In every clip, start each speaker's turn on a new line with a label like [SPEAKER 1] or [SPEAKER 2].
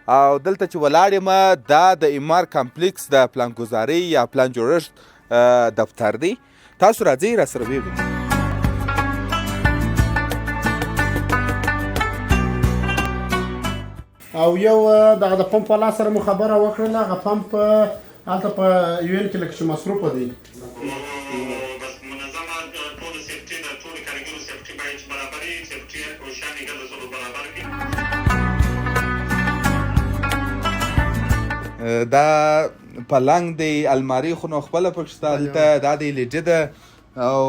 [SPEAKER 1] او دلته چې ولاړ یم دا د ایمار کمپلیکس د پلانګذارۍ یا پلان جوړښت دفتر دی. تاسو راځئ راسره ووینئ.
[SPEAKER 2] او یو دغه د پمپ والا سره مو خبره وکړله. هغه پمپ هلته په یو ان کې لکه چې مصروفه دی.
[SPEAKER 1] دا پلنګ دی، المارۍ خو نو خپله پکې شته، هلته دا دی لیجه ده او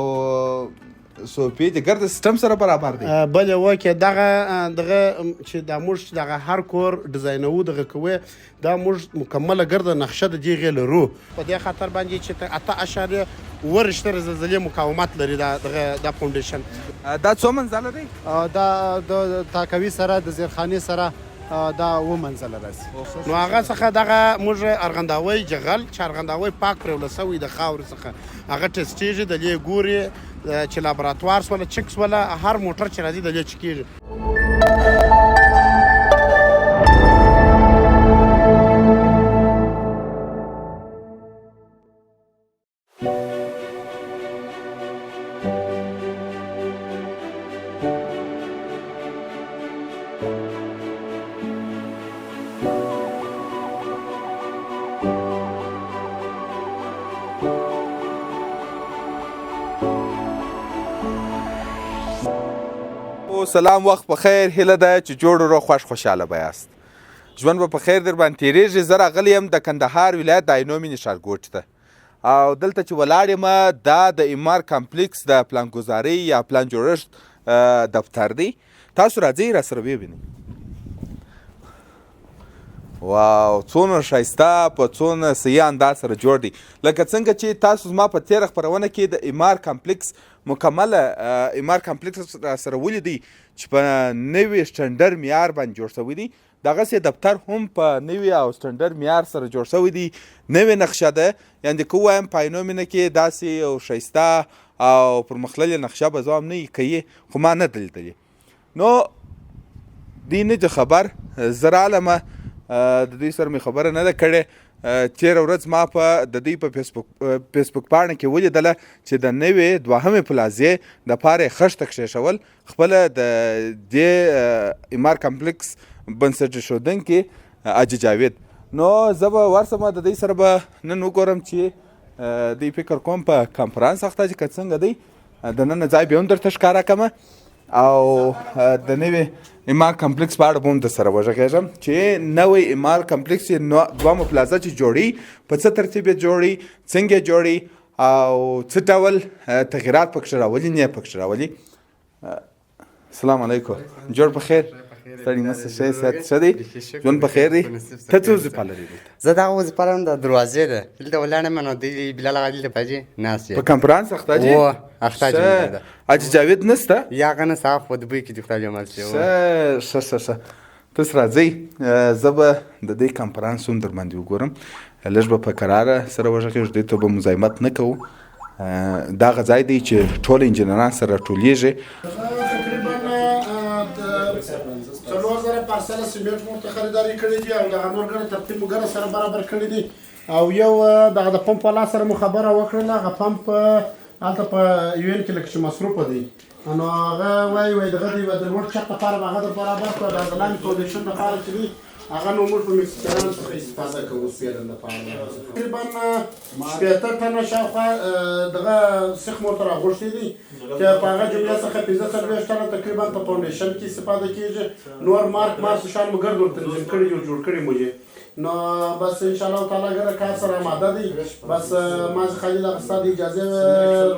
[SPEAKER 1] صوفې د ګرد سیستم سره برابر دی.
[SPEAKER 2] بلې وکې دغه چې دا موږ دغه هر کور ډیزاینوو دغه کوی، دا موږ مکمله ګرده نقشه د دې هغې لرو. په دې خاطر باندې چې 8.8 ریشتره زلزلې مقاومت لري دا فاونډیشن.
[SPEAKER 1] دا څو منزله دی؟
[SPEAKER 2] دا د تاکوي سره د زیرخانې سره دا 7 منزله راځي. نو هغه څخه دغه موږ ارغنداوی جغل چې ارغنداوی پاک پرېوله سوی د خاورې څخه هغه ټسټېږي، د لې ګوري چې لابراتوار سوله چک سوله، هر موټر چې راځي د لې چکېږي.
[SPEAKER 1] سلام، وخت په خیر. هیله ده چې جوړ ورو خوش خوشحاله به یاست. ژوند به په خیر در باندې تېرېږي. زه راغلی یم د کندهار ولایت د عینو مینې ښارګوټي ته، او دلته چې ولاړ یم دا د ایمار کمپلیکس د پلانګذارۍ یا پلان جوړښت دفتر دی. تاسو راځئ راسره ووینئ. واو، څونه ښایسته په څونه صحیح انداز سره جوړ دی. لکه څنګه چې تاسو زما په تېره خپرونه کې د ایمار کمپلیکس مکمله ایمار کمپلیکس سره ولیدئ چې په نوي سټنډرډ معیار باندې جوړ شوی دی. دغسې دفتر هم په نوي او سټنډرډ معیار سره جوړ شوی دی. نوې نقشه ده، یعنې که ووایم په عینو مینه کې داسې یو ښایسته او پرمختللې نقشه به زه هم نه کوي، خو ما نه ده لیدلې. نو دوی نه دي خبر، زه رالمه د دوی سره مې خبره نه ده کړې. تېره ورځ ما د دوی په فیسبوک پاڼه کې ولیدله چې د نوې دوهمې پلازې دپاره یې خښته کښېښول خپله د دې ایمار کمپلیکس بنسټ ایښودونکي حاجي جاوید. نو زه به ورسمه، د دوی سره به نن وګورم چې دوی فکر کوم په کنفرانس اخته چې که څنګه دی د نن ځای به هم درته ښکاره کړمه، او د نوې ایمار کمپلیکس په اړه به هم در سره وغږېږم چې نوی ایمار کمپلیکس دوهمه پلازه چې جوړوي په څه ترتیب یې جوړوي، څنګه یې جوړوي او څه ډول تغییرات پکښې راولي، نه یې پکښې راولي. السلام علیکم، جوړ په خیر؟ سړي نسته، ښه صحت ښه دی؟ ژوند په خیر دی؟ ته څه وظیفه لرې؟
[SPEAKER 3] زه دغه وظیفه لرم د دروازې ده. دلته ولاړ یم، نو دی بلال آغا دلته پاجي ناست
[SPEAKER 1] په کنفرانس اخته دی؟
[SPEAKER 3] اخته دی.
[SPEAKER 1] حاجي جاوید نسته؟
[SPEAKER 3] یا هغه نسته، هغه په دبۍ کې دي، خدای جمال شي.
[SPEAKER 1] ښه تاسو راځئ، زه به د دې کنفرانس هم در باندې وګورم، لږ به په کراره سره وغږېږو، دې ته به مزاحمت نه کوو. دغه ځای دی چې ټول انجینران سره راټولیږي.
[SPEAKER 2] څلور زره پارسله سیمنټ مو ته خریداري کړي دي، او دغه نور ګڼه ترتیب مو ګڼه سره برابر کړي دي. او یو دغه د پمپ والا سره مو خبره وکړله. هغه پمپ هلته په یو ان کې لکه چې مصروفه دی. نو هغه وایي دغه د لوړ چت لپاره به هغه در برابر کړه، د لاندې فاونډیشن لپاره چې دی هغه نو موږ په مکسیکانو څخه استفاده کوو سپیرن لپاره. تقریبا 80 ټنه شاوخوا دغه سیخ مو ته راغوښتي دي چې په هغه جمله څخه 15 ټنه تقریبا په فاونډیشن کې استفاده کېږي. نور مارک شان مو ګرد ورته تنظیم کړي او جوړ کړي مو یې. نو بس ان شاء الله تعالی ګره کار سره آماده دی. بس ما خالد اغستا دی اجازه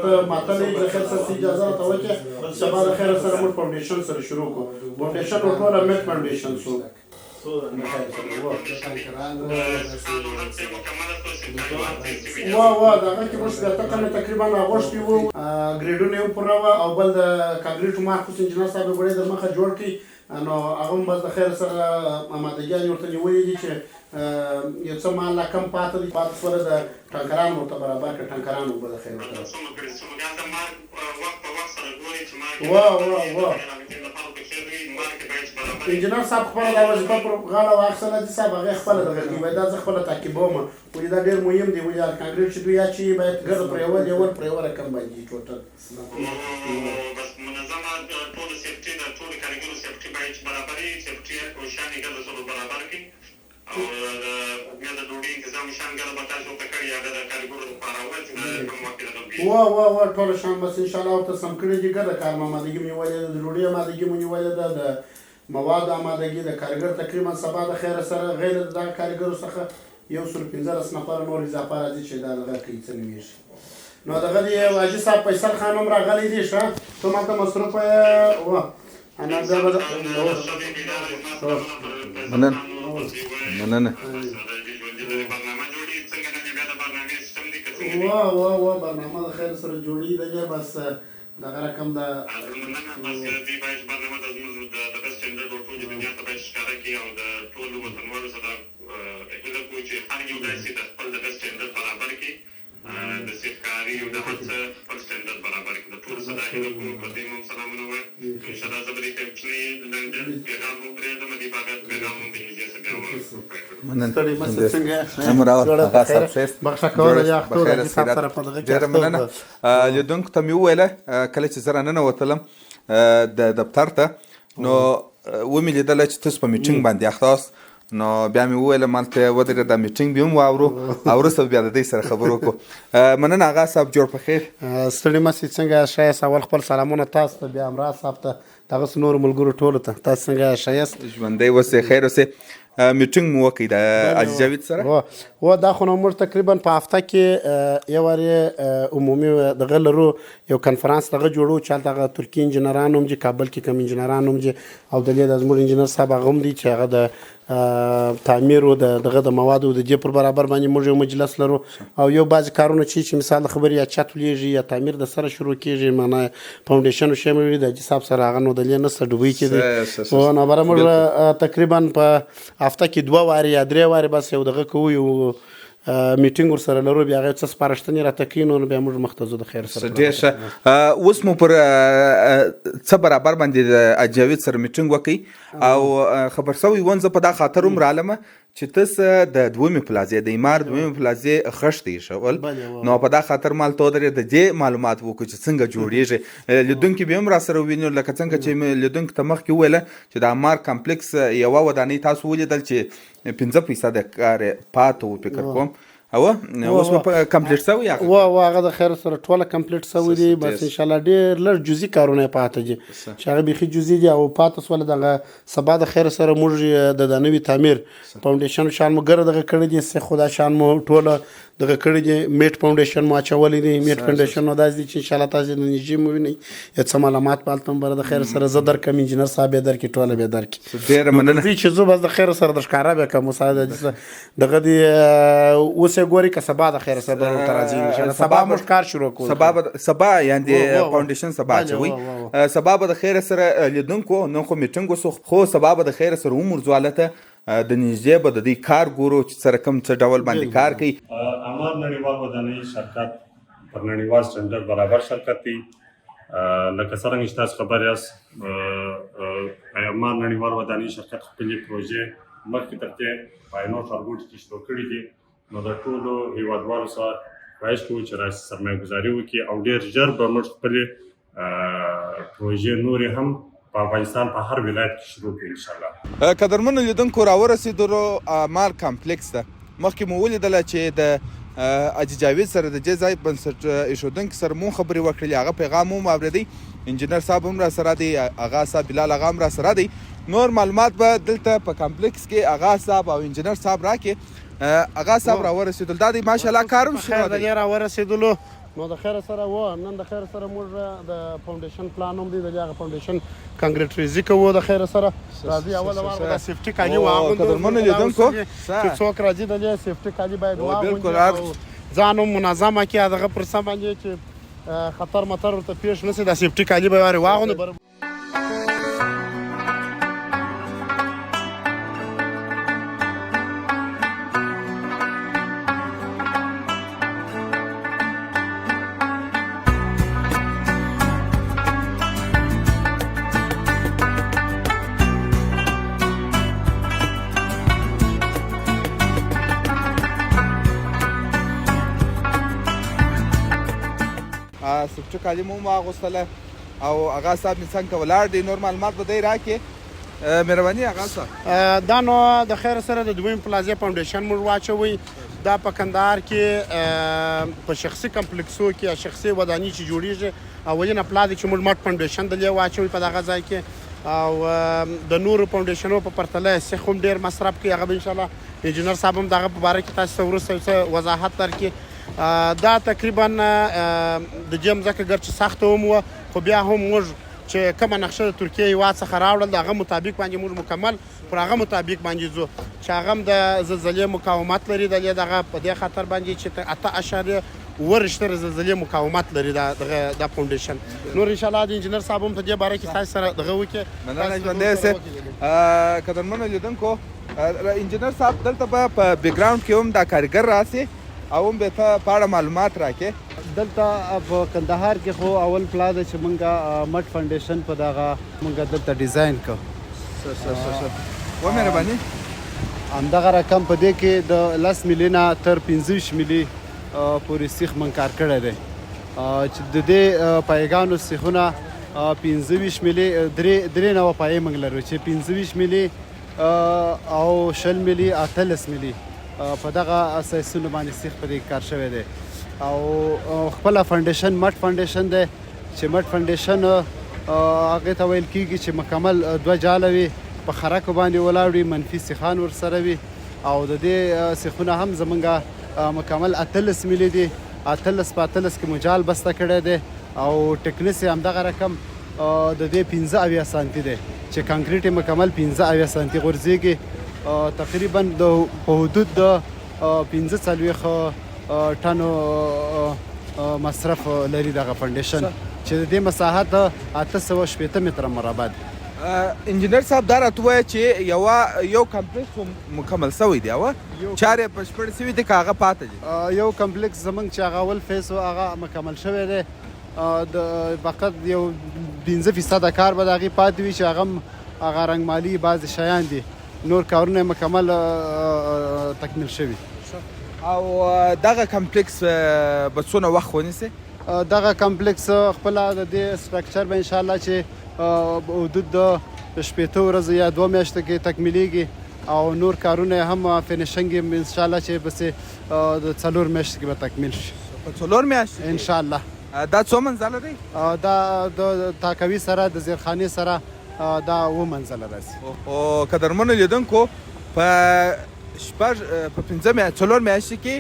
[SPEAKER 2] ته ماته نه د خیر سره اجازه ته وکړه، سبا د خیر سره موږ فاونډیشن سره شروع کوو. فاونډیشن ټول میټ فاونډیشن سو وا دغه کې اوس د تکنه تقریبا اغوښتي وو، ګریډونه یو پوره وه، او بل د کانکریټو مارکوس انجینر صاحب غوړې د مخه جوړ کړي. نو هغه هم بس د خیر سره آمادګیانې ورته نیولې دي چې یو څه مال لا کم پاته دي، پاته سره د ټانکرانو ورته برابر کړه. ټانکران به د خیر ورته انجینر صاحب خپله دا وظیفه پر غاړه واخیستله حاجي صاحب هغې خپله دغه کوي وایي دا زه خپله تعقیبوم ولې دا ډېر مهم دی ولې کانکریټ چې دوی اچوي باید ګرد پرېول پر یوه رقم باندې ټوټل
[SPEAKER 4] بس منظمه ټول سیفټي د ټولو کارګرو سیفټي باید برابر وي سیفټي او شان یې ګرد سره برابر کړي او بیا د ډوډۍ انتظام شان ګرد به تاسو ورته کړي هغه د کارګرو لپاره وه چې د کوم وخت
[SPEAKER 2] وا ټوله شان بس انشاءالله ورته سم کړي دي ګرده کار آمادګي مو نیولې ده د ډوډۍ آمادګي مو نیولې ده د مواد آمادګي د کارګر تقریبا سبا د خیره سره غیر د دغه کارګرو څخه 115 نفره نور اضافه راځي چې دا دغه کوي څه نومېږي نو دغه دی حاجي صاحب فیصل خان هم راغلی دی ښه ته ماته مصروف و انا بیا به
[SPEAKER 1] مننه
[SPEAKER 2] وا برنامه د خیر سره جوړي دی بس دغه رقم د
[SPEAKER 4] برنامه د بس ټینډر ورکوي چې دنیا ته باید ښکاره کړي او د ټولو وطنوالو سره هیله کوو چې هر یو داسې د خپل د بس ټینډر برابر کړي د سیفکاري او د هر څه خپل سټنډرډ برابر کړي د ټولو سره هیله کوم په دې هم سلامونه وایم انشاءالله زه به دې کوچنی لنډ پیغام هم پرېږدم دې بابت پیغام هم د هجې څخه بیا
[SPEAKER 2] ستړي مشه څنګه
[SPEAKER 1] ډېره مننه لیدونکو ته مې وویله کله چې زه راننوتلم د دفتر ته نو ومې لیدله چې تاسو په میټینګ باندې اخته یاست نو بیا مې وویله مالته ودرېږه دا میټینګ به هم واورو او وروسته بیا د دوی سره خبرې وکړو مننه اغا صاحب جوړ په خیر
[SPEAKER 2] ستړي مه شئ څنګه ښایست اول خپل سلامونه تاسو ته بیا امراض صاحب ته دغسې نورو ملګرو ټولو ته تاسو څنګه ښایست
[SPEAKER 1] ژوندی اوسئ خیر اوسئ میټینګ مو وکړئ د حاجي جاوید سره
[SPEAKER 2] و دا خو نو موږ تقریبا په هفته کې یو وارې عمومي دغه لرو یو کنفرانس دغه جوړو چې هلته هغه ترکي انجینران هم دي کابل کې کوم انجینران هم دي او دلې د زموږ انجینر صاحب هغه هم دي چې هغه د تعمیر او دغه د موادو د دې پر برابر باندې موږ یو مجلس لرو او یو بعضې کارونه چې مثال خبرې یا چت ولیږي یا تعمیر د سره شروع کېږي معنا فاونډیشن شامل وي د حاجي صاحب سره هغه نو دلې نسته ډوبۍ کې دی نو بره موږ تقریبا په هفته کې 2 وارې یا 3 وارې بس یو دغه کوو یو میټینګ ورسره لرو بیا هغه څه سپارښتنې راته کوي نو بیا موږ مخته ځو د خیر سره
[SPEAKER 1] ډېر ښه اوس مو پر څه برابر باندې د حاجي جاوید سره میټینګ وکړئ او خبر شوی وم زه په دا خاطر هم رالمه چې تاسو د دویمې پلازې د ایمار دویمې پلازې خښتې شول نو په دا خاطر مال ته ودرېد د دې معلومات وکړو چې څنګه جوړېږي لیدونکي به هم راسره ووینو لکه څنګه چې لیدونکو ته مخکې وویله چې د امار کمپلیکس یوه ودانۍ تاسو ولیدل چې 5% کار پاته و فکر کوم اوس په کمپلیټ شوی
[SPEAKER 2] هغه د خیر سره ټوله کمپلیټ شوی دی بس ان شاء الله ډېر لږ جزئي کارونه پاته دي چې هغه بیخي جزئي دي او پاته سول دغه سبا د خیر سره موږ د نوي تعمیر فاونډیشن شان مو ګره دغه کړی دي څه خدا شان مو ټوله دغه کړی دي میټ فاونډیشن مو اچولې دي میټ فاونډیشن نو داسې دي چې ان شاء الله تاسو د نږدې مو وینئ څه معلومات په هلته بر د خیر سره زه درکړم انجینر صاحب یې درکړي ټوله به درکړي
[SPEAKER 1] ډېره مننه
[SPEAKER 2] چې زه بس د خیر سره د ښکاره به کوم مساعده دغه دی اوس یې ګوري که سبا د خیر سره به ورته راځي ان شاء الله سبا موږ کار شروع کوو
[SPEAKER 1] سبا یعنې فاونډیشن سبا اچوئ سبا به د خیر سره لیدونکو نن خو میټینګ وسو خو سبا به د خیر سره عمر ځوالته د نږدې به د دې کار ګورو چې سره کوم څه ډول باندې کار کوي
[SPEAKER 5] امار نړیوال ودانۍ شرکت پر نړیوال سټنډرډ برابر شرکت دی لکه څرنګه چې تاسو خبر یاست امار نړیوال ودانۍ شرکت خپلې پروژې مخکې تر دې په عینو ښارګوټي کې شروع کړي دي نو د ټولو هیوادوالو سره خواهش کوو چې راشي سرمایه ګزاري وکړي او ډېر ژر به موږ خپلې پروژې نورې هم په افغانستان په هر ولایت کې شروع کړو ان شاء الله
[SPEAKER 1] قدرمنو لیدونکو راورسېدلو امار کمپلیکس ته مخکې مو ولیدله چې د حاجي جاوید سره د دې ځای بنسټ ایښودونکي سره مو خبرې وکړلې هغه پیغام مو واورېدی انجینر صاحب هم راسره دی اغا صاحب بلال اغا هم راسره دی نور معلومات به دلته په کمپلیکس کې اغا صاحب او انجینر صاحب راکړي اغا صاحب راورسېدل دا دی ماشاءالله کار هم شروع دی
[SPEAKER 2] راورسېدلو نو د خیر سره نن د خیر سره موږ د فاونډیشن پلان هم دی د هغه فاونډیشن کانکریټریزي کوو د خیر سره راځي اول وار د سیفټي کالي واغوندو
[SPEAKER 1] قدرمنو لیدونکو
[SPEAKER 2] چې څوک راځي د سیفټي کالي باید واغوندي ځان منظمه کړي دغه پر سم باندې چې خطر مطر ورته پیښ نشي د سیفټي کالي به واغوندو
[SPEAKER 1] سوکچه کالي مو واغوستله او هغه صاحب مې څنګه ولاړ دی نور معلومات به دی راکړي مهرباني هغه صاحب
[SPEAKER 2] دا نو د خیر سره د دویم پلازا فاونډیشن موږ واچوي دا په کندهار کې په شخصي کمپلیکسو کې شخصي ودانۍ چې جوړیږي اولینه پلازا چې موږ مټ فاونډیشن د لې واچوي په دغه ځای کې او د نورو فاونډیشنو په پرتله سیخ هم ډېر مصرف کوي هغه به انشاءالله انجینر صاحب هم دغه په باره کې تاسو ته وروسته وضاحت درکړي دا تقریبا د جیم ځکه ګر چې سخته هم وه خو بیا هم موږ چې کومه نقشه د ترکیې هېواد څخه راوړل د هغه مطابق باندې موږ مکمل پر هغه مطابق باندې ځو چې هغه هم د زلزلې مقاومت لري د دغه په دې خاطر باندې چې 8.8 رشتر زلزلې مقاومت لري دا فاونډیشن نور انشاءالله د انجینر صاحب هم په دې باره کې تاسو سره دغه وکړي
[SPEAKER 1] مننه ژوندی اوسې قدرمنو لیدونکو انجینر صاحب دلته به په بیکګراونډ کې هم دا کارګر راسي او هم به ته په اړه معلومات راکې
[SPEAKER 6] دلته په کندهار کې خو اول پلان چې مونږه مټ فاونډیشن په دغه مونږه دلته ډیزاین کو
[SPEAKER 1] و مهرباني
[SPEAKER 6] همدغه رقم په دې کې د 10 میلیونه تر 25 میلی پورې سیخ من کار کړی دی چې د دې پایګانو سیخونه 25 میلی درې نوه پایې موږ لرو چې 25 میلی او 20 میلی 18 میلی په دغه اساسونو باندې سیخ په دې کار شوی دی او خپل فاونډیشن مټ فاونډیشن دی چې مټ فاونډیشن هغه ته ویل کیږي چې مکمل دوه جاله وي په خرکو باندې ولاړ وي منفي سیخان ورسره وي او د دې سیخونه هم زمونږ مکمل 18 میلی دي 18 په 18 کې مجال بسته کړی دی او ټکنس هم دغه رقم د دې 15 سانتي دی چې کانکریټ مکمل 15 سانتي غورځيږي تقریبا په حدود د 15 ټنو مصرف لري دغه فاونډیشن چې د دې مساحت 880 متره مربع دی
[SPEAKER 1] انجینر صاحب دا راته وایه چې یو کمپلیکس مکمل شوی دی او چارې بشپړ شوي دي که هغه پاته دي
[SPEAKER 6] یو کمپلیکس زمونږ چې هغه اول فیس و هغه مکمل شوی دی د فقط یو 15% کار به د هغې پاتې وي چې هغه رنګمالي بعضې شیان دي نور کارونه مکمل تکمیل شوي
[SPEAKER 1] او دغه کمپلیکس به څونه وخت ونیسي
[SPEAKER 6] دغه کمپلیکس خپله د دې سټرکچر به انشاءالله چې حدود د 15 ورځې یا 2 میاشتې کې تکمیلیږي او نور کارونه هم فینیشنګ انشاءالله چې بس د 4 میاشتې کې به تکمیل شي
[SPEAKER 1] په 4 میاشتې
[SPEAKER 6] انشاءالله
[SPEAKER 1] دا څو منزله دی
[SPEAKER 6] دا د تاکوي سره د زیرخانې سره دا 7 منزله راځي
[SPEAKER 1] او قدرمنو لیدونکو په 4 میاشتې کې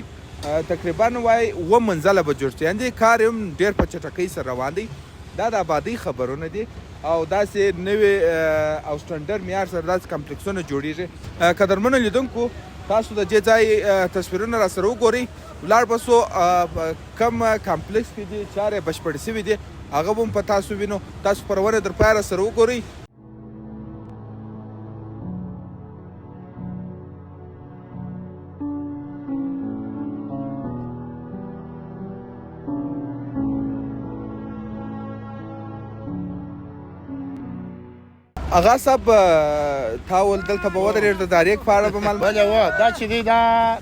[SPEAKER 1] تقریبا وای 7 منزله به جوړ شي یعنې کار هم ډېر په چټکۍ سره روان دی دا د آبادۍ خبرونه دي او داسې نوې او سټنډرډ معیار سره داسې کمپلیکسونه جوړیږي قدرمنو لیدونکو تاسو د دې ځای تصویرونه را سره وګورئ ولاړ به سو کم کمپلیکس کې دي چارې بشپړې شوي دي هغه به هم په تاسو وینو تاسو پرونه در پای را سره وګورئ اغا صاحب تاول دلته به ودرېږ د تاریخ په اړه به معلومات
[SPEAKER 2] بله دا چې دی دا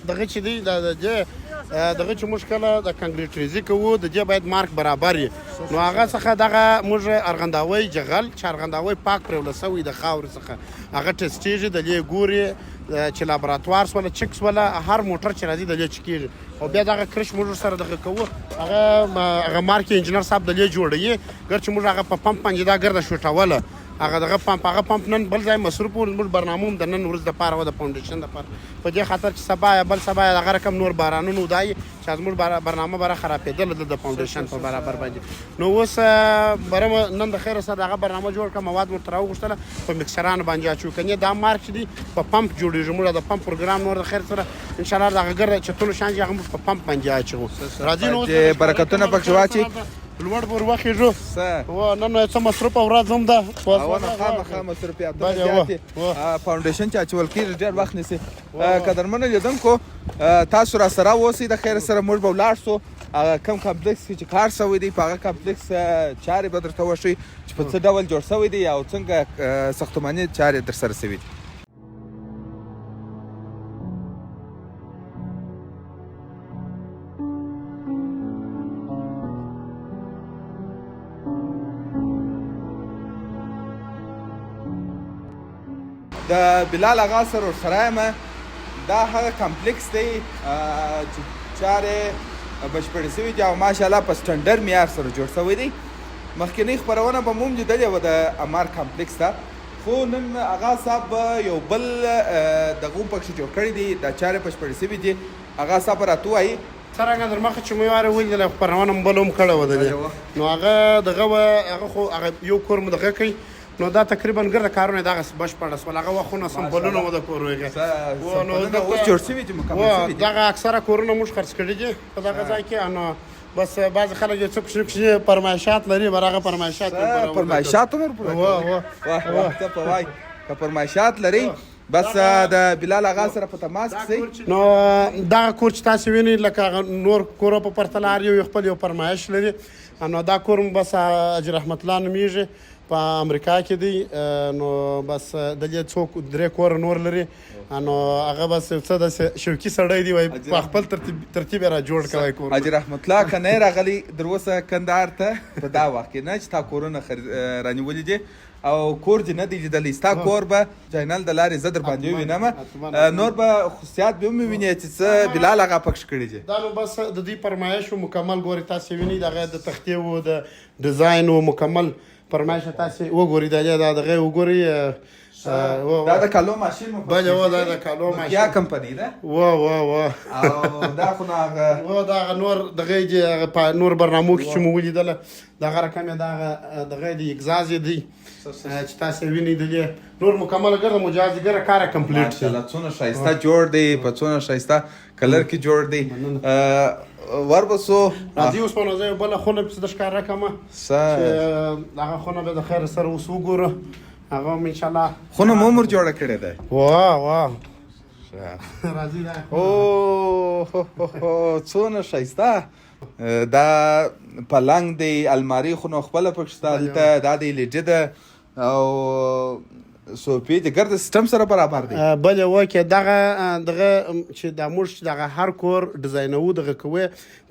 [SPEAKER 2] دغه چې دی دغه چې موږ کله د کانکریټریزي کوو د دې باید مارک برابر وي نو هغه څخه دغه موږ ارغنداوی جغل چې ارغنداوی پاک پرېوله سوی د خاورې څخه هغه ټسټېږي د دې ګوري چې لابراتوار سوله چکس وله هر موټر چې راځي د دې چکېږي او بیا دغه کرش موږ سره دغه کوو هغه مارک انجینر صاحب د دې جوړوي ګر چې موږ هغه په پمپ باندې دا ګرده شوټوله هغه دغه پمپ نن بل ځای مصروف و زموږ برنامه هم د نن ورځ دپاره و د فاونډیشن دپاره په دې خاطر چې سبا یا بل سبا یا دغه رقم نور بارانونه ودایي چې زموږ برنامه بره خرابېدله د فاونډیشن په برابر باندې نو اوس بره نن د خیره سره هغه برنامه جوړ کړه مواد ورته راوغوښتله په مکسرانو باندې اچو کنې دا مارک چې دی په پمپ جوړېږي موږ د پمپ پروګرام نور د خیر سره انشاءالله دغه ګرده چتونو شان چې هغه موږ په پمپ باندې اچوو راځئ نو
[SPEAKER 1] برکتونه پکښې واچي
[SPEAKER 2] لوړ پر وخېږو نن څه مصروفه ورځ هم ده
[SPEAKER 1] خامخا مصروفیاتونه زیات دي فاونډیشن چې اچول کېږي ډېر وخت نیسي قدرمنو لیدونکو تاسو را سره اوسئ د خیر سره موږ به ولاړ سو کم کمپلیکس کې چې کار شوی دی په هغه کمپلیکس چارې به درته وښیي چې په څه ډول جوړ شوی دی او څنګه ساختماني چارې ترسره شوي دي د بلال اغا سره ورسره یم. دا هغه کمپلیکس دی چې چارې بشپړې شوي دي او ماشاءالله په سټنډرډ معیار سره جوړ شوی دی. مخکینۍ خپرونه به مو هم لیدلې وه د امار کمپلیکس ته، خو نن اغا صاحب یو بل دغه هم پکښې جوړ کړی دی، دا چارې بشپړې شوي دي. اغا صاحب راته ووایي
[SPEAKER 2] څرنګه در مخکې چې مو واره ولیدله خپرونه مو بله هم کړې وه د دې، نو هغه دغه وه، هغه خو هغه یو کور مو دغه کوي، نو دا تقریبا ګرده کارونه دغه بشپړه شول. هغه وختونه سمبولونه وه د کور هغې
[SPEAKER 1] اوس جوړ شوي دي، مکمل شوي دي.
[SPEAKER 2] دغه اکثره کورونه موږ خرڅ کړي دي په دغه ځای کې. نو بس بعضې خلک یو څه کوچني فرمایشات لري، بر هغه فرمایشات
[SPEAKER 1] فرمایشات هم ورپوره واه ته په وای که فرمایشات لري بس د بلال اغا سره په تماس کې.
[SPEAKER 2] نو دغه کور چې تاسې وینئ لکه نور کورو په پرتله هر یو خپل یو فرمایش لري. نو دا کور بس حاجي رحمت الله نومیږي، په امریکا کې دی. نو بس دلته څوک 3 کور نور لري، نو هغه بس څه د شوکي سړی دی، وایي په خپل ترتیب را جوړ کوي کور.
[SPEAKER 1] حاجي رحمت الله که نه راغلی در اوسه کندهار ته په دا وخت کې نه چې تا کورونه رانیولي دي او کور دې نه دی لیدلی، ستا کور به چینل د لارې زه در باندې ووینم، نور به خصوصیات به هم ووینې چې څه بلال هغه پکښ کړي دي.
[SPEAKER 2] دا نو بس د دې فرمایش مکمل ګوري، تاسې وینئ دغه د تختې و د ډیزاین و مکمل فرمایش تاسې وګورئ. دا دغه وګورئ،
[SPEAKER 1] دا د کالو ماشین مو
[SPEAKER 2] بله و دا د کالو ماشین
[SPEAKER 1] یا کمپنی ده او دا خو نو هغه
[SPEAKER 2] دغه نور دغه دی، هغه په نور برنامو کې چې مو ولیدله دغه رقم یې دغه دی اګزاز یې دی چې تاسې وینئ دلې نور مکمله ګرده مجازګره کاره کمپلیټ شي.
[SPEAKER 1] ماشاءالله څونه ښایسته جوړ دی، په څونه ښایسته کلر کې جوړ دی. وربسو
[SPEAKER 2] راځي اوس په نو زه بله خونه پسې د ښکاره کړمه چې هغه خونه به د خیر سره اوس وګوره. هغه هم انشاءالله
[SPEAKER 1] خونه مو عمر جوړه کړې ده.
[SPEAKER 2] واه راځي دا
[SPEAKER 1] څونه ښایسته دا پلنګ دی، الماري خو نو خپله پکښې شته، دلته دا دی لیجه ده او صوفي د ګرد سیستم سره برابر دی.
[SPEAKER 2] بله وکې دغه چې دا موږ دغه هر کور ډیزاینوو دغه کوی،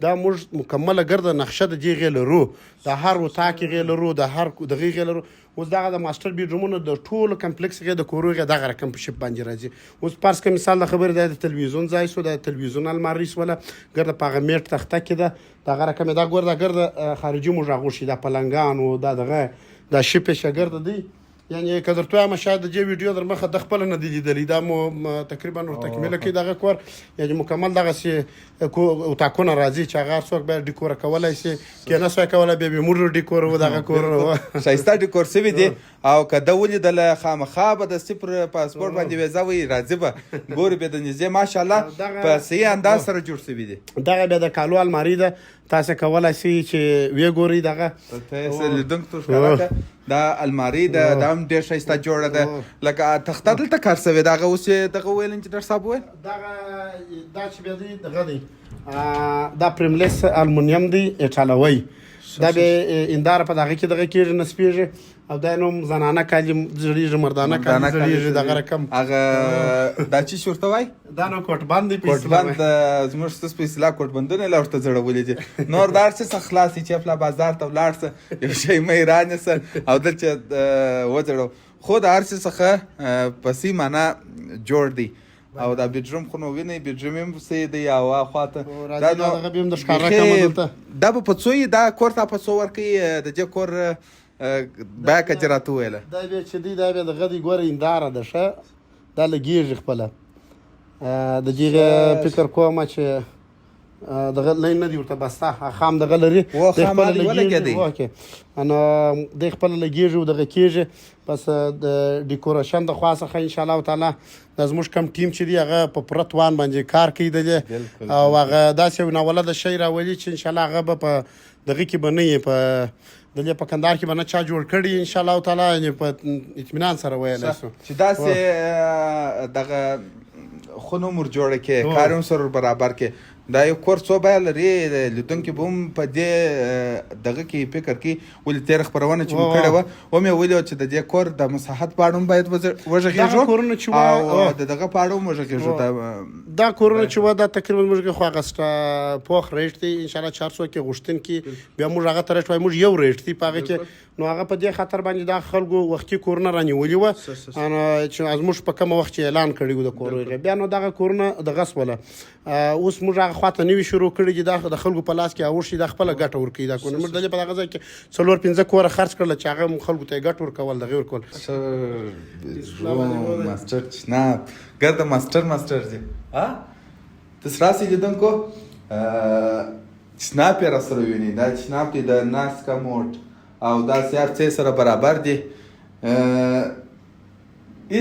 [SPEAKER 2] دا موږ مکمله ګرده نقشه د دې غې لرو، د هر اتاق غې لرو، د هر دغې غې لرو. اوس دغه د ماسټر بیډرومونو د ټولو کمپلیکس غې د کورو غې دغه رقم په شپ باندې راځي. اوس فرض که مثال د خبرې د تلویزیون ځای شو، د تلویزیون الماري شوله ګرده په هغه میټ تخته کې ده دغه رقم دا ګوره، دا ګرده خارجي موږ راغوښي، دا پلنګان و دا دغه دا شپ یې ګرده دی. یعنی که درته وایم شاید د دې ویډیو در مخه د خپله نه دی لیدلی، دا مو تقریبا تکمیله کوي دغه کور. یعنی مکمل دغسې اتاقونه راځي چې هغه هر څوک باید ډیکوره کولی شي، کېنه کولی بیا به موږ ډیکور و دغه کور
[SPEAKER 1] ښایسته ډیکور شوي دي. او که ده ولیدله خامخا به د صفر پاسپورټ باندې ویزه وایي راځي به ګوري بیا د نږدې ماشاءالله په صحیح انداز سره جوړ شوي دي.
[SPEAKER 2] دغه بیا د کالو الماري ده، تاسې کولی شئ چې ویې ګورئ دغه
[SPEAKER 1] لیدونکو ته ښکاره کړه. دا الماري ده، دا هم ډېر ښایسته جوړه ده. لکه تخته دلته کار شوی ده، هغه اوس یې دغه وویل انجینر صاحب وویل
[SPEAKER 2] دا چې بیا دی دغه دی، دا پریملیس المونیم دی ایټالوی، دا بیا انداره په دغه کې دغه کېږي نصبېږي، او دا نوم زنانه کالي زړېږي، مردانه کالي زړېږي دغه رقم.
[SPEAKER 1] هغه دا چې څه ورته وایي
[SPEAKER 2] دا نو کوټبند دی،
[SPEAKER 1] کوټبند زموږ ستاسو په اصطلاح کوټبندونه یې لا ورته زړولي دي. نور دا هر څه څخه خلاص دي چې افلا بازار ته ولاړ شه، یو شی مه یې رانیسه او دلته وځړو، خو د هر څه څخه په سي معنا جوړ دی. او دا بیډروم خو نو وینئ، بیډروم هم پسې دی او خواته
[SPEAKER 2] دا نو دغه بیا هم د ښکاره کړمه دلته.
[SPEAKER 1] دا به په څو دا کور ته په څو ورکوي د دې کور بیا که چې راته وویله
[SPEAKER 2] دا بیا چې دی دا بیا دغه دی ګوره انداره ده ښه، دا لګېږي خپله د دغې فکر کومه چې دغه لین نه دی ورته بسته خام دغه لري،
[SPEAKER 1] خام ولګېدی
[SPEAKER 2] نو دی خپله لګېږي او دغه کېږي. بس د ډیکوریشن د خوا څخه انشاءالله تعالی دا زموږ کم ټیم چې دی هغه په پوره توان باندې کار کوي دلې، او هغه داسې یو ناولده شی راولي چې انشاءالله هغه به په دغه کې به نه وي، په دلې په کندهار کې به نه چا جوړ کړي انشاءالله تعالی، یعنې په اطمینان سره ویلی شو
[SPEAKER 1] چې داسې دغه خونه مور جوړه کې کار هم سره برابر کې. دا یو کور څو بیه لري، لیدونکي به هم په دې دغه کې فکر کوي. ولې تېره خپرونه چې مو کړې وه ومې ویلي چې د دې کور د مساحت په اړه هم باید وغږېږو او د دغه په اړه هم وغږېږو.
[SPEAKER 2] دا کورونه چې وه دا تقریبا موږ خو هغه پوخ ریټ دی، انشاءالله چې هر څوک یې غوښتونکي بیا موږ هغه ته ریټ وایو، موږ یو ریټ دی په هغه کې نو هغه په دې خاطر باندې دا خلکو وختي کورونه رانیولي وه چې زموږ په کومه وخت چې اعلان کړی و د کورونو بیا نو دغه کورونه د غصب وله اوس موږ هغه خواته نوي شروع کړي دي دا د خلکو په لاس کې اوښ شي دا خپله ګټه ورکوي دا کورونه موږ دلې په دغه ځای کې 4-5 کوره خرڅ کړله چې هغه خلکو ته یې ګټ ورکول دغې ورکول
[SPEAKER 1] ماستر چناب ګرده ماستر دی تاسو راسئ لیدونکو چناب یې راسره وینئ دا چناب دی د ناسکا موټ او دا سیار څه سره برابر دی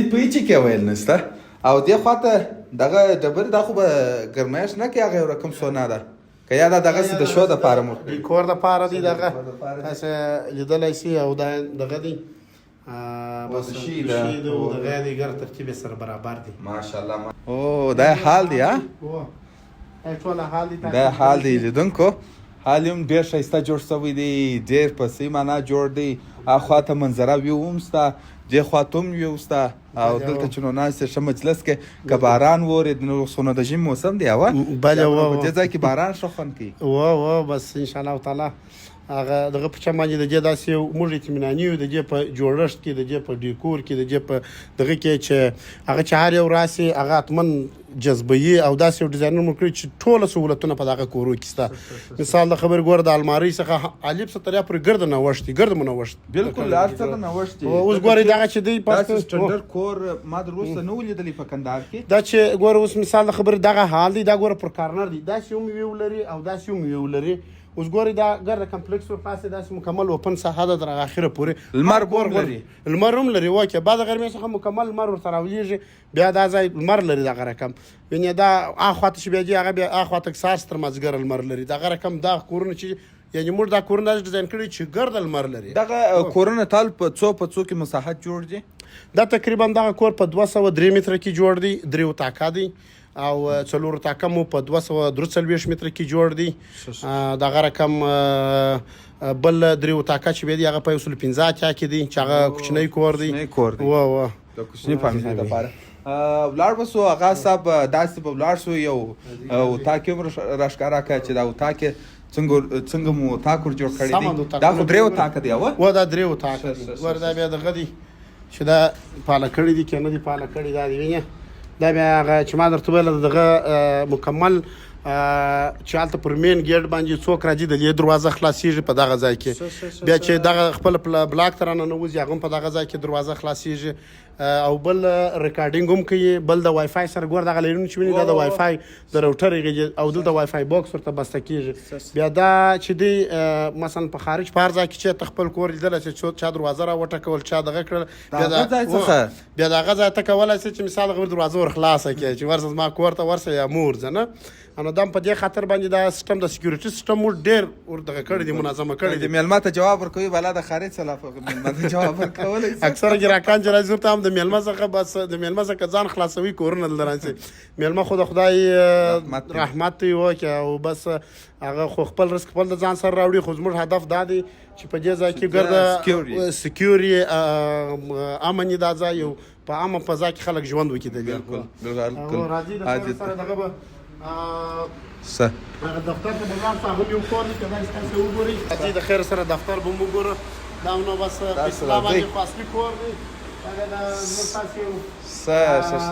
[SPEAKER 1] په هیڅ کې ویل نشته او دې خواته دغه ډبرې دا خو به ګرمایش نه کوي هغه یو رقم سونا ده که یا دا دغسې د شو دپاره مو
[SPEAKER 2] ډیکور دپاره دی دغه تاسې لیدلی سي او دا دغه دی بس شي ده او دغه دی ګر ترتیب یې سره برابر دی
[SPEAKER 1] ماشاءالله او دا حال دی
[SPEAKER 2] ټوله حال دی
[SPEAKER 1] دا حال دی لیدونکو حال هم ډېر ښایسته جوړ شوی دی ډېر په صحیح معنا جوړ دی هاخوا ته منظره ویو هم شته دې خوا ته هم ویو شته او دلته چې نو ناست ښه مجلس کې که باران وورېد نو خو نو د ژمي موسم دی په دې ځای کې باران ښه خوند کوي
[SPEAKER 2] بس انشاءالله تعالی هغه دغه په چا باندې د دې داسې یو موږ اطمیناني یو د دې په جوړښت کې د دې په ډیکور کې د دې په دغه کې چې هغه چې هر یو راسي هغه حتمن جذبوي او داسې یو ډیزاینر مو کړي چې ټوله سهولتونه په دغه کورو کې شته مثال د خبرې ګوره د المارۍ څخه الف څخه تر یا پورې ګرد نوښت دی ګرد مو نوښت
[SPEAKER 1] بلکل هر څه د نوښت دی
[SPEAKER 2] اوس ګورئ دغه چې دی
[SPEAKER 1] داسې سټنډرډ کور ما در وروسته نه و لیدلی په کندهار کې
[SPEAKER 2] دا چې ګوره اوس مثال د خبرې دغه حال دی دا ګوره پر کارنر دی داسې هم ویو لري او داسې هم ویو لري اوس ګورئ دا ګرده کمپلیکس ورپاسې داسې مکمل اوپن ساحه ده تر هغه اخره پورې
[SPEAKER 1] لمر لري
[SPEAKER 2] لمر هم لري اوکې بعد غرمې څخه مکمل لمر ورته راولېږي بیا دا ځای لمر لري دغه رقم یعنې دا هاخواته چې بیا ځي هغه بیا هاخواته ساس تر مازدیګره لمر لري دغه رقم دا کورونه چې یعنې موږ دا کورونه داسې ډیزاین کړي چې ګرده لمر لري
[SPEAKER 1] دغه کورونه تال په څو کې مساحت جوړ دي
[SPEAKER 2] دا تقریبا دغه کور په 203 متره کې جوړ دی 3 اتاقه دی او 4 اتاقه مو په 243 متره کې جوړ دی دغه رقم بل 3 اتاقه چې بیا دی هغه په 115 اتیا کې دی چې هغه کوچنی کور دی
[SPEAKER 1] د کوچني فامیل لپاره ولاړ به سو هغه صاحب داسې به ولاړ سو یو اتاق هم راښکاره کړه چې دا اتاق څنګه مو اتاق ور جوړ کړی دی دا خو 3 اتاقه دی
[SPEAKER 2] دا 3 اتاقه دی ور دا بیا دغه دی چې دا پاله کړی دی که نه دی پاله کړی دا دی وینې دا بیا هغه چې ما درته ویله دغه مکمل چې هلته پر مین ګیټ باندې څوک راځي د دې دروازه خلاصېږي په دغه ځای کې بیا چې دغه خپل بلاک ته راننوځي هغه هم په دغه ځای کې دروازه خلاصېږي او بل ریکارډینګ هم کوي بل د وای فای سره ګور دغه لرونی چې ویني دا د وای فای د راوټر او دلته وای فای باکس ورته بسته کېږي بیا دا چې دی مثلا په خارج په هر ځای کې چې ته خپل کور لیدلی چې چا دروازه را وټکول چا دغه کړل بیا د هغه ځای ته کولی شې چې مثال هغه دروازه ور خلاصه کړې چې ورسه زما کور ته ورسه یا مور ځه نه نو دا په دې خاطر باندې دا سیستم د سکیورټي سیستم موږ ډېر وردغه کړی دی منظمه کړی دی
[SPEAKER 1] میلمه ته جواب ورکوي بالا د خارج څخه میلمه ته جواب ورکولی
[SPEAKER 2] اکثره ګراکان چې راځي ورته هم د میلمه څخه بس د میلمه څخه ځان خلاصوي کورونه دلته راځي میلمه خو د خدای رحمت دی وکړه او بس هغه خو خپل رزق خپل د ځان سره راوړي خو زموږ هدف دا دی چې په دې ځای کې ګرده سکیوري امني دا ځای یو په عامه فضا کې خلک ژوند وکړي
[SPEAKER 1] بالکل
[SPEAKER 2] راځي د سره دغه به هغه دفتر ته به لاړ شو هغه یو کور دی که داسې تاسې وګورئ راځئ د خیر سره دفتر به مو وګوره دا نو بس په اصطلاح باندې خو اصلي کور دی هغه د زموږ تاسې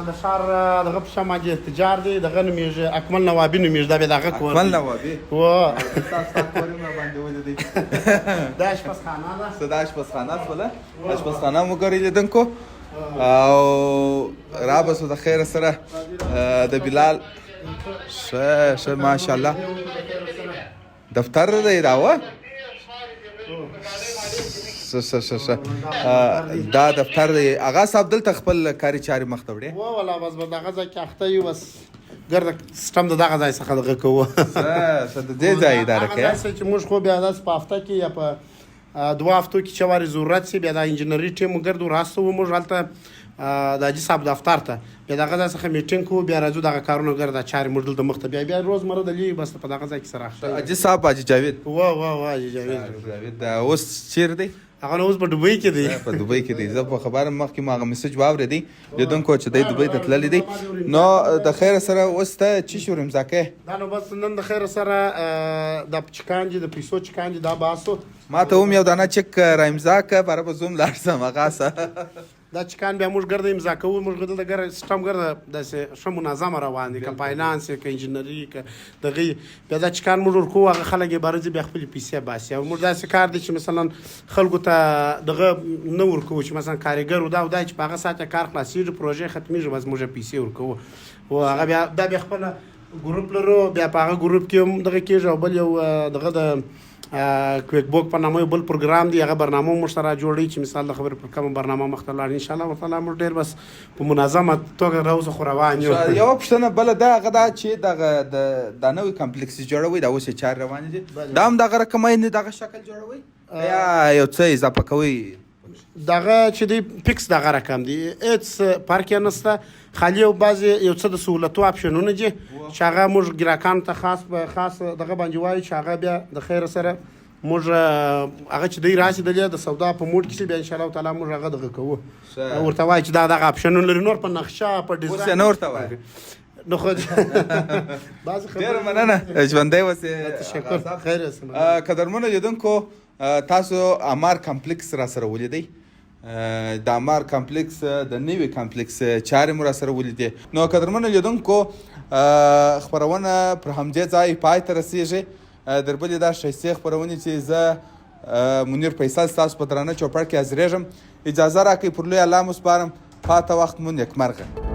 [SPEAKER 2] د ښار دغه په شا باندې احتجار دی دغه نومېږي اکمل نوابي نومېږي دا بیا د هغه کور
[SPEAKER 1] اکمل نوابي ستا کور یې راباندې ولیدی
[SPEAKER 2] دا اشپزخانه ده
[SPEAKER 1] څه دا اشپزخانه شوله اشپزخانه مو ګورئ لیدونکو او را به سو د خیر سره د بلال ښه ماشاءالله دفتر دی دا و دا دفتر دی هغه صاحب دلته خپل کاري چارې مخ ته وړې
[SPEAKER 2] والله بس به دغه ځای کې اخته یو بس ګرده سیستم د دغه ځای څخه دغه کوو
[SPEAKER 1] د دې ځای اداره کوي
[SPEAKER 2] هغه چې موږ خو بیا داسې په هفته کې یا په 2 هفتو کې چې وارې ضرورت سي بیا د انجینري ټیم ګرد وراسته موږ هلته د حاجي صاحب دفتر ته بیا دغه ځای څخه میټینګ کوو بیا راځو دغه کارونه ګرده چارې موږ دلته مخ ته بیا روزمره دلي بس په دغه ځای کې سره اخته
[SPEAKER 1] حاجي صاحب حاجي جاوید
[SPEAKER 2] حاجي جاوید
[SPEAKER 1] دا اوس چیرې دی
[SPEAKER 2] هغه اوس په دوبۍ کې دی
[SPEAKER 1] په دوبۍ کې دی زه په خبره مخکې مو هغه میسج واورېدی لیدونکو چې دی دوبۍ ته تللی دی نو د خیر سره اوس ته څه شو امضا کوې
[SPEAKER 2] دا نو بس نن د خیر سره دا چکان دي د پیسو چکان دي دا باسو
[SPEAKER 1] ما ته هم یو دانه چک را امضا که برای به زوم لاړ شم هغه څه
[SPEAKER 2] دا چکان بیا موږ ګرده امضا کوو موږ دلته ګره سیستم ګرده داسې ښه منظمه روان دي که فاینانس که انجینري که دغې بیا دا چکان موږ ورکوو هغه خلک یې باره ځي بیا خپلې پیسې باسي او موږ داسې کار دی چې مثلا خلکو ته دغه نه ورکوو چې مثلا کارګر و دا او دا چې په هغه ساعت کار خلاصېږي پروژې ختمېږي بس موږ پیسې ورکوو او هغه بیا دا بیا خپله ګروپ لرو بیا په هغه ګروپ کې هم دغه کېږي او بل یو دغه د کویک بوک په نامه یو بل پروګرام دی هغه برنامه موږ سره جوړوي چې مثال د خبرې پر کومه برنامه مخته لاړ انشاءالله تعالی موږ ډېر بس په منظمه توګه راوځو خو روان یو
[SPEAKER 1] یوه پوښتنه بله دا هغه ده چې دغه دا نوی کمپلیکس جوړوئ دا اوس یې چارې روانې دي دا هم دغه رقمه دغه شکل جوړوئ یا یو څه اضافه کوئ
[SPEAKER 2] دغه چې دی فکس دغه رقم دی هېڅ فرق یې نشته خالي یو بعضې یو څه د سهولتو اپشنونه دي چې هغه موږ ګراهکانو ته خاص دغه باندې وایو چې هغه بیا د خیره سره موږ هغه چې دی راشي د سودا په موډ کې بیا انشاءالله تعالی موږ هغه دغه کوو ورته وایي چې دا دغه اپشنونه لري نور په نقشه په ډیزاین
[SPEAKER 1] اوس یې نه ورته وایي
[SPEAKER 2] نو خو
[SPEAKER 1] ډېره مننه ژوندی اوسې
[SPEAKER 2] تشکر خیر اوسې
[SPEAKER 1] قدرمنو لیدونکو تاسو امار کمپلیکس را سره ولیدئ د امار کمپلیکس د نوي کمپلیکس چارې مو را سره ولیدې نو قدرمنو لیدونکو خپرونه پر همدې ځای پای ته رسېږي در بلې دا ښایستې خپرونې چې زه منیر فیصل ستاسو په درانه چوپړ کې حاضرېږم اجازه راکړئ پر لوی الله مو سپارم پاته وخت مو نیکمرغه